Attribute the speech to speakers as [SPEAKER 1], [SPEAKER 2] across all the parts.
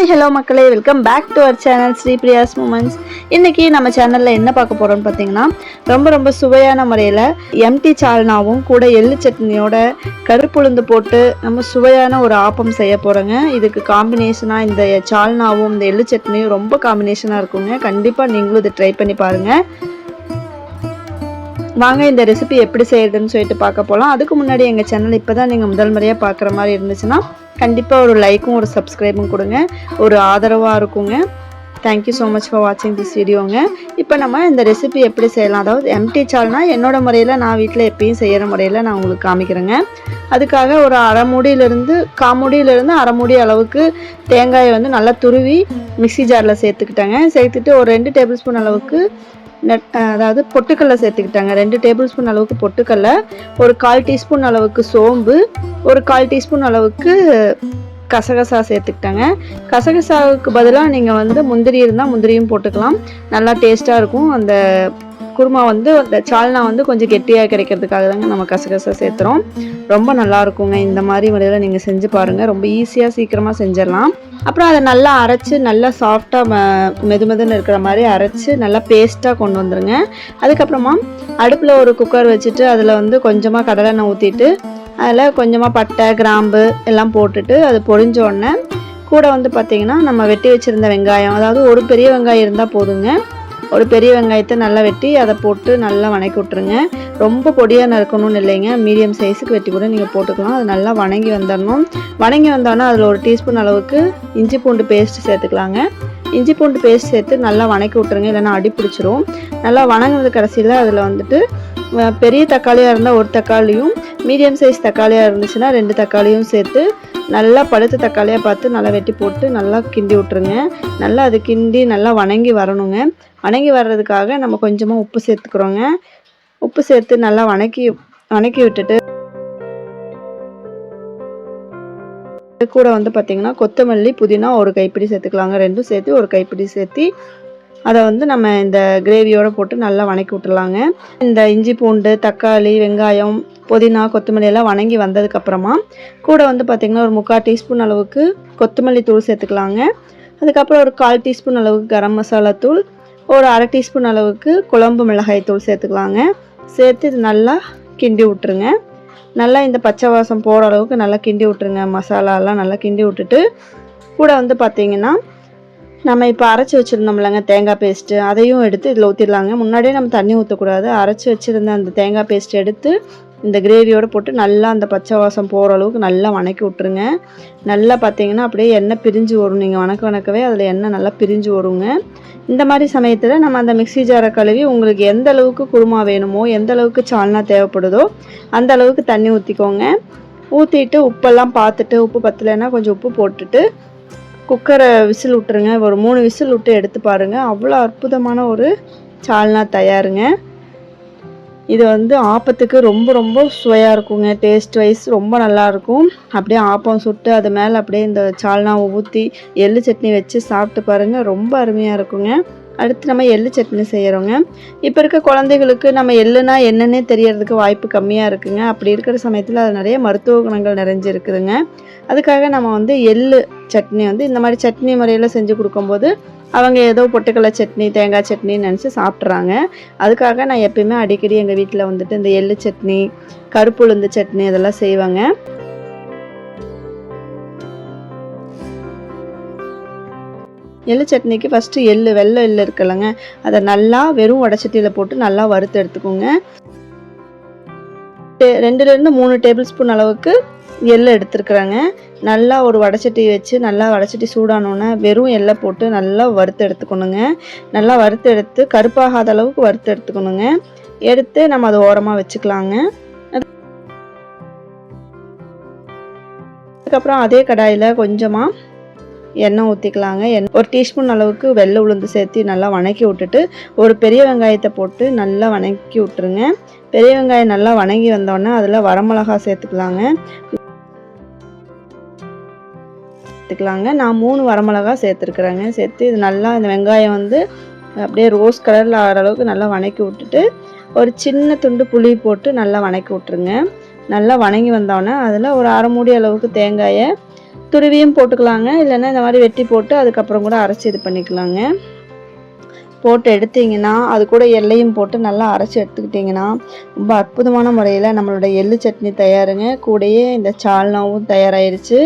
[SPEAKER 1] Hello மக்களே, welcome back to our channel Sri Priya's moments. இன்றைக்கி நம்ம சேனலில் என்ன பார்க்க போகிறோம்னு பார்த்தீங்கன்னா, ரொம்ப சுவையான முறையில் எம்டி சால்னாவும் கூட எள்ளு சட்னியோட கருப்புளுந்து போட்டு நம்ம சுவையான ஒரு ஆப்பம் செய்ய போகிறோங்க. இதுக்கு காம்பினேஷனாக இந்த சால்னாவும் இந்த எள்ளு சட்னியும் ரொம்ப காம்பினேஷனாக இருக்குங்க. கண்டிப்பாக நீங்களும் இதை ட்ரை பண்ணி பாருங்கள். வாங்க இந்த ரெசிபி எப்படி செய்யறதுன்னு சொல்லிட்டு பார்க்க போகலாம். அதுக்கு முன்னாடி எங்கள் சேனல் இப்போ தான் நீங்கள் முதல் முறையாக பார்க்குற மாதிரி இருந்துச்சுன்னா கண்டிப்பாக ஒரு லைக்கும் ஒரு சப்ஸ்கிரைபும் கொடுங்க, ஒரு ஆதரவாக இருக்குங்க. தேங்க்யூ ஸோ மச் ஃபார் வாட்சிங் திஸ் வீடியோங்க. இப்போ நம்ம இந்த ரெசிபி எப்படி செய்யலாம், அதாவது எம்டி சால்னா என்னோடய முறையில் நான் வீட்டில் எப்பயும் செய்கிற முறையில் நான் உங்களுக்கு காமிக்கிறேங்க. அதுக்காக ஒரு அரை மூடியிலேருந்து அரை மூடி அளவுக்கு தேங்காயை வந்து நல்லா துருவி மிக்சி ஜாரில் சேர்த்துக்கிட்டேங்க. சேர்த்துட்டு ஒரு 2 டேபிள் ஸ்பூன் அளவுக்கு அதாவது பொட்டுக்கடலை சேர்த்துக்கிட்டாங்க. 2 டேபிள் ஸ்பூன் அளவுக்கு பொட்டுக்கடலை, ஒரு 1/4 டீஸ்பூன் அளவுக்கு சோம்பு, ஒரு 1/4 டீஸ்பூன் அளவுக்கு கசகசா சேர்த்துக்கிட்டாங்க. கசகசாவுக்கு பதிலாக நீங்கள் வந்து முந்திரி இருந்தால் முந்திரியும் போட்டுக்கலாம், நல்லா டேஸ்ட்டாக இருக்கும். அந்த குருமா வந்து அந்த சால்னா வந்து கொஞ்சம் கெட்டியாக கிடைக்கிறதுக்காக தாங்க நம்ம கசகசா சேர்த்துறோம். ரொம்ப நல்லா இருக்குங்க. இந்த மாதிரி முறையில் நீங்கள் செஞ்சு பாருங்கள், ரொம்ப ஈஸியாக சீக்கிரமாக செஞ்சிடலாம். அப்புறம் அதை நல்லா அரைச்சி நல்லா சாஃப்டாக மெதுமெதுன்னு இருக்கிற மாதிரி அரைச்சி நல்லா பேஸ்ட்டாக கொண்டு வந்துடுங்க. அதுக்கப்புறமா அடுப்பில் ஒரு குக்கர் வச்சுட்டு அதில் வந்து கொஞ்சமாக கடலெண்ணெய் ஊற்றிட்டு அதில் கொஞ்சமாக பட்டை கிராம்பு எல்லாம் போட்டுட்டு அது பொரிஞ்ச உடனே கூட வந்து பார்த்திங்கன்னா நம்ம வெட்டி வச்சுருந்த வெங்காயம், அதாவது ஒரு பெரிய வெங்காயம் இருந்தால் போதுங்க. ஒரு பெரிய வெங்காயத்தை நல்லா வெட்டி அதை போட்டு நல்லா வணக்கி விட்ருங்க. ரொம்ப பொடியாக நறுக்கணும்னு இல்லைங்க, மீடியம் சைஸுக்கு வெட்டி கூட நீங்கள் போட்டுக்கலாம். அது நல்லா வணங்கி வந்துடணும். வணங்கி வந்தோன்னா அதில் ஒரு டீஸ்பூன் அளவுக்கு இஞ்சி பூண்டு பேஸ்ட்டு சேர்த்துக்கலாங்க. இஞ்சி பூண்டு பேஸ்ட் சேர்த்து நல்லா வணக்கி விட்ருங்க, இல்லைன்னா அடி பிடிச்சிரும். நல்லா வணங்குறது கடைசியில் அதில் வந்துட்டு பெரிய தக்காளியாக இருந்தால் ஒரு தக்காளியும், மீடியம் சைஸ் தக்காளியாக இருந்துச்சுன்னா 2 தக்காளியும் சேர்த்து நல்லா பழுத்த தக்காளியாக பார்த்து நல்லா வெட்டி போட்டு நல்லா கிண்டி விட்ருங்க. நல்லா அது கிண்டி நல்லா வணங்கி வரணுங்க. வணங்கி வர்றதுக்காக நம்ம கொஞ்சமாக உப்பு சேர்த்துக்கிறோங்க. உப்பு சேர்த்து நல்லா வணக்கி விட்டுட்டு கூட வந்து பார்த்திங்கன்னா கொத்தமல்லி புதினா ஒரு கைப்பிடி சேர்த்துக்கலாங்க. 2 சேர்த்து ஒரு கைப்பிடி சேர்த்து அதை வந்து நம்ம இந்த கிரேவியோடு போட்டு நல்லா வணக்கி விட்டுலாங்க. இந்த இஞ்சி பூண்டு தக்காளி வெங்காயம் புதினா கொத்தமல்லி எல்லாம் வணங்கி வந்ததுக்கப்புறமா கூட வந்து பார்த்திங்கன்னா ஒரு 3/4 டீஸ்பூன் அளவுக்கு கொத்தமல்லி தூள் சேர்த்துக்கலாங்க. அதுக்கப்புறம் ஒரு 1/4 டீஸ்பூன் அளவுக்கு கரம் மசாலா தூள், ஒரு அரை டீஸ்பூன் அளவுக்கு குழம்பு மிளகாய் தூள் சேர்த்துக்கலாங்க. சேர்த்து இது நல்லா கிண்டி விட்டுருங்க. நல்லா இந்த பச்சை வாசம் போகிற அளவுக்கு நல்லா கிண்டி விட்டுருங்க. மசாலாலாம் நல்லா கிண்டி விட்டுட்டு கூட வந்து பார்த்திங்கன்னா நம்ம இப்போ அரைச்சி வச்சுருந்தோம்லங்க தேங்காய் பேஸ்ட்டு, அதையும் எடுத்து இதில் ஊற்றிடலாங்க. முன்னாடியே நம்ம தண்ணி ஊற்றக்கூடாது. அரைச்சி வச்சுருந்த அந்த தேங்காய் பேஸ்ட் எடுத்து இந்த கிரேவியோடு போட்டு நல்லா அந்த பச்சை வாசம் போகிற அளவுக்கு நல்லா வணக்கி விட்ருங்க. நல்லா பார்த்திங்கன்னா அப்படியே எண்ணெய் பிரிஞ்சு வரும். நீங்கள் வணக்கவே அதில் எண்ணெய் நல்லா பிரிஞ்சு வருங்க. இந்த மாதிரி சமயத்தில் நம்ம அந்த மிக்ஸி ஜாரை கழுவி உங்களுக்கு எந்த அளவுக்கு குருமா வேணுமோ, எந்த அளவுக்கு சால்னா தேவைப்படுதோ அந்த அளவுக்கு தண்ணி ஊற்றிக்கோங்க. ஊற்றிட்டு உப்பெல்லாம் பார்த்துட்டு உப்பு பத்தலைன்னா கொஞ்சம் உப்பு போட்டுட்டு குக்கரை விசில் விட்டுருங்க. ஒரு 3 விசில் விட்டு எடுத்து பாருங்கள். அவ்வளோ அற்புதமான ஒரு சால்னா தயாருங்க. இது வந்து ஆப்பத்துக்கு ரொம்ப சுவையாக இருக்குங்க. டேஸ்ட் வைஸ் ரொம்ப நல்லாயிருக்கும். அப்படியே ஆப்பம் சுட்டு அது மேலே அப்படியே இந்த சால்னாவை ஊற்றி எள்ளு சட்னி வச்சு சாப்பிட்டு பாருங்கள், ரொம்ப அருமையாக இருக்குங்க. அடுத்து நம்ம எள்ளு சட்னி செய்கிறோங்க. இப்போ இருக்க குழந்தைகளுக்கு நம்ம எள்ளுனா என்னன்னே தெரியறதுக்கு வாய்ப்பு கம்மியாக இருக்குங்க. அப்படி இருக்கிற சமயத்தில் அது நிறைய மருத்துவ குணங்கள் நிறைஞ்சிருக்குதுங்க. அதுக்காக நம்ம வந்து எள்ளு சட்னி வந்து இந்த மாதிரி சட்னி முறையில் செஞ்சு கொடுக்கும்போது அவங்க ஏதோ பொட்டுக்கடலை சட்னி தேங்காய் சட்னின்னு நினச்சி சாப்பிட்றாங்க. அதுக்காக நான் எப்பயுமே அடிக்கடி எங்கள் வீட்டில் வந்துட்டு இந்த எள்ளு சட்னி கருப்புளுந்து சட்னி அதெல்லாம் செய்வாங்க. எள்ளு சட்னிக்கு ஃபஸ்ட்டு வெள்ளை எள்ளு இருக்குல்லங்க, அதை நல்லா வெறும் வடைச்சட்டியில் போட்டு நல்லா வறுத்து எடுத்துக்கோங்க. 2லேருந்து 3 டேபிள் ஸ்பூன் அளவுக்கு எள்ளு எடுத்துருக்குறாங்க. நல்லா ஒரு வடைச்சட்டி வச்சு நல்லா வடைச்சட்டி சூடானோன்னே வெறும் எள்ளை போட்டு நல்லா வறுத்து எடுத்துக்கணுங்க. நல்லா வறுத்து எடுத்து கருப்பாகாத அளவுக்கு வறுத்து எடுத்துக்கணுங்க. எடுத்து நம்ம அதை ஓரமாக வச்சுக்கலாங்க. அதுக்கப்புறம் அதே கடாயில் கொஞ்சமாக எண்ணெய் ஊற்றிக்கலாங்க. ஒரு டீஸ்பூன் அளவுக்கு வெள்ளை உளுந்து சேர்த்து நல்லா வணக்கி விட்டுட்டு ஒரு பெரிய வெங்காயத்தை போட்டு நல்லா வணக்கி விட்டுருங்க. பெரிய வெங்காயம் நல்லா வணங்கி வந்தோடனே அதில் வரமிளகா சேர்த்துக்கலாங்க. நான் 3 வரமிளகா சேர்த்துருக்குறேங்க. சேர்த்து இது நல்லா இந்த வெங்காயம் வந்து அப்படியே ரோஸ் கலரில் ஆகிற அளவுக்கு நல்லா வணக்கி விட்டுட்டு ஒரு சின்ன துண்டு புளி போட்டு நல்லா வணக்கி விட்ருங்க. நல்லா வணங்கி வந்தோடனே அதில் ஒரு அரை மூடி அளவுக்கு தேங்காயை துருவியும் போட்டுக்கலாங்க, இல்லைன்னா இந்த மாதிரி வெட்டி போட்டு அதுக்கப்புறம் கூட அரைச்சி இது பண்ணிக்கலாங்க. போட்டு எடுத்திங்கன்னா அது கூட எள்ளையும் போட்டு நல்லா அரைச்சி எடுத்துக்கிட்டிங்கன்னா ரொம்ப அற்புதமான முறையில் நம்மளோட எள்ளு சட்னி தயாருங்க. கூடயே இந்த சால்னாவும் தயாராகிருச்சு.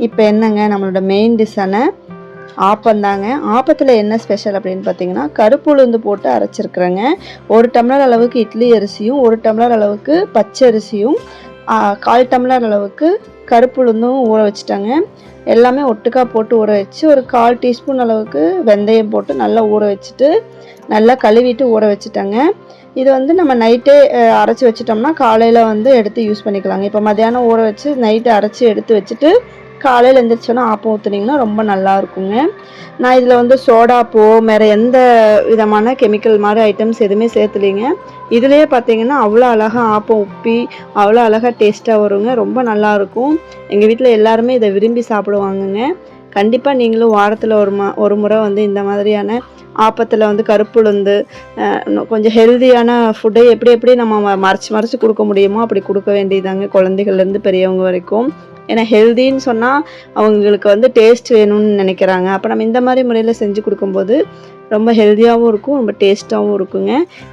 [SPEAKER 1] இப்போ என்னங்க, நம்மளோட மெயின் டிஷ்ஷான ஆப்பந்தாங்க. ஆப்பத்தில் என்ன ஸ்பெஷல் அப்படின்னு பார்த்தீங்கன்னா, கருப்பு உளுந்து போட்டு அரைச்சிருக்கிறேங்க. 1 டம்ளர் அளவுக்கு இட்லி அரிசியும் 1 டம்ளர் அளவுக்கு பச்சை அரிசியும் 1/4 டம்ளர் அளவுக்கு கருப்பு உளுந்தும் ஊற வச்சுட்டாங்க. எல்லாமே ஒட்டுக்கா போட்டு ஊற வச்சு ஒரு 1/4 டீஸ்பூன் அளவுக்கு வெந்தயம் போட்டு நல்லா ஊற வச்சுட்டு நல்லா கழுவிட்டு ஊற வச்சுட்டாங்க. இது வந்து நம்ம நைட்டே அரைச்சி வச்சிட்டோம்னா காலையில் வந்து எடுத்து யூஸ் பண்ணிக்கலாங்க. இப்போ மத்தியானம் ஊற வச்சு நைட்டு அரைச்சி எடுத்து வச்சுட்டு காலையில் எழுந்திரிச்சோன்னா ஆப்பம் ஊற்றுனீங்கன்னா ரொம்ப நல்லா இருக்குங்க. நான் இதில் வந்து சோடாப்போ வேறு எந்த விதமான கெமிக்கல் மாதிரி ஐட்டம்ஸ் எதுவுமே சேர்த்துலிங்க. இதுலேயே பார்த்தீங்கன்னா அவ்வளோ அழகாக ஆப்பம் உப்பி அவ்வளோ அழகாக டேஸ்ட்டாக வருங்க. ரொம்ப நல்லாயிருக்கும். எங்கள் வீட்டில் எல்லாருமே இதை விரும்பி சாப்பிடுவாங்கங்க. கண்டிப்பாக நீங்களும் வாரத்தில் ஒரு முறை வந்து இந்த மாதிரியான ஆப்பத்தில் வந்து கருப்பு உளுந்து கொஞ்சம் ஹெல்தியான ஃபுட்டை எப்படி நம்ம மறைச்சி கொடுக்க முடியுமோ அப்படி கொடுக்க வேண்டியதாங்க, குழந்தைகள்லேருந்து பெரியவங்க வரைக்கும். ஏன்னா ஹெல்தின்னு சொன்னால் அவங்களுக்கு வந்து டேஸ்ட் வேணும்னு நினைக்கிறாங்க. அப்போ நம்ம இந்த மாதிரி முறையில் செஞ்சு கொடுக்கும்போது ரொம்ப ஹெல்த்தியாகவும் இருக்கும், ரொம்ப டேஸ்ட்டாகவும் இருக்குங்க.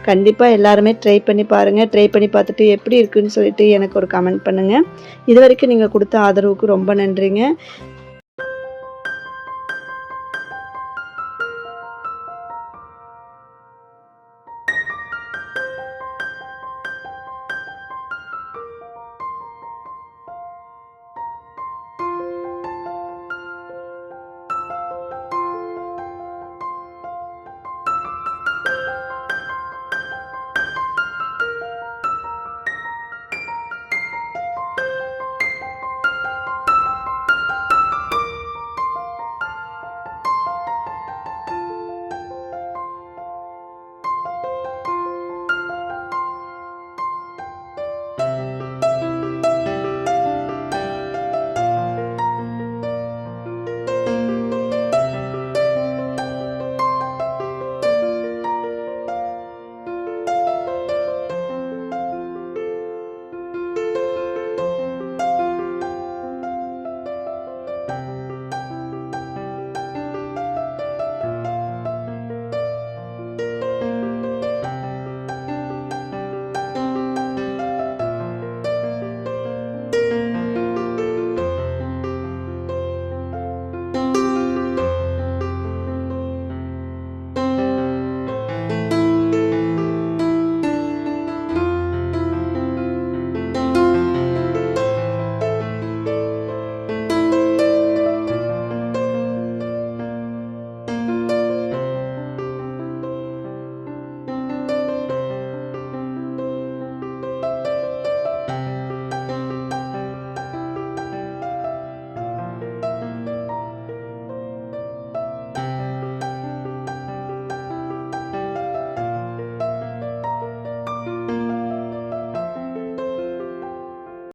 [SPEAKER 1] கண்டிப்பாக எல்லாருமே ட்ரை பண்ணி பாருங்கள். ட்ரை பண்ணி பார்த்துட்டு எப்படி இருக்குதுன்னு சொல்லிட்டு எனக்கு ஒரு கமெண்ட் பண்ணுங்கள். இது வரைக்கும் நீங்கள் கொடுத்த ஆதரவுக்கு ரொம்ப நன்றிங்க.